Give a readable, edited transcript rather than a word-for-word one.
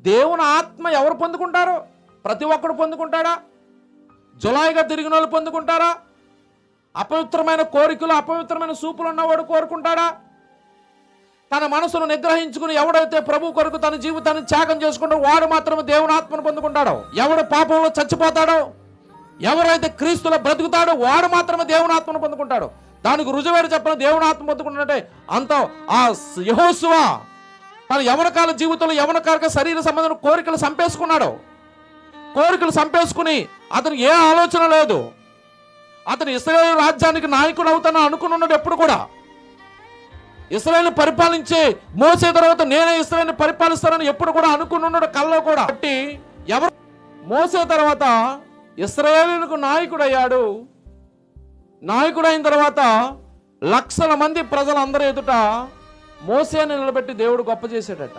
దేవుని ఆత్మ ఎవరు పొందుకుంటారు? ప్రతి ఒక్కడు పొందుకుంటాడా? జులాయిగా తిరిగిన వాళ్ళు పొందుకుంటారా? అపవిత్రమైన కోరికలు, అపవిత్రమైన సూపులు ఉన్నవాడు కోరుకుంటాడా? తన మనసును నిగ్రహించుకుని ఎవడైతే ప్రభు కొరకు తన జీవితాన్ని త్యాగం చేసుకుంటాడో వాడు మాత్రమే దేవుని ఆత్మను పొందుకుంటాడో. ఎవడు పాపంలో చచ్చిపోతాడో, ఎవరైతే క్రీస్తులో బ్రతుకుతాడో వాడు మాత్రమే దేవుని ఆత్మను పొందుకుంటాడు. దానికి రుజువేడు చెప్పిన దేవుని ఆత్మ పొందుకుంటాడంటే అంత ఆ యెహోషువ తన యవనకాల జీవితంలో యవనకాల శరీర సంబంధమైన కోరికలు చంపేసుకున్నాడు. కోరికలు చంపేసుకుని అతనికి ఏ ఆలోచన లేదు. అతను ఇశ్రాయేలు రాజ్యానికి నాయకుడు అవుతానని అనుకున్నాడు. ఎప్పుడు కూడా ఇశ్రాయేలుని పరిపాలించే మోసే తర్వాత నేనే ఇశ్రాయేలుని పరిపాలిస్తానని ఎప్పుడు కూడా అనుకున్నాడు కల్లో కూడా. కాబట్టి ఎవరు మోసే తర్వాత ఇశ్రాయేలుకు నాయకుడు అయ్యాడు. నాయకుడు అయిన తర్వాత లక్షల మంది ప్రజలందరూ ఎదుట మోసేని నిలబెట్టి దేవుడు గొప్ప చేశాడట.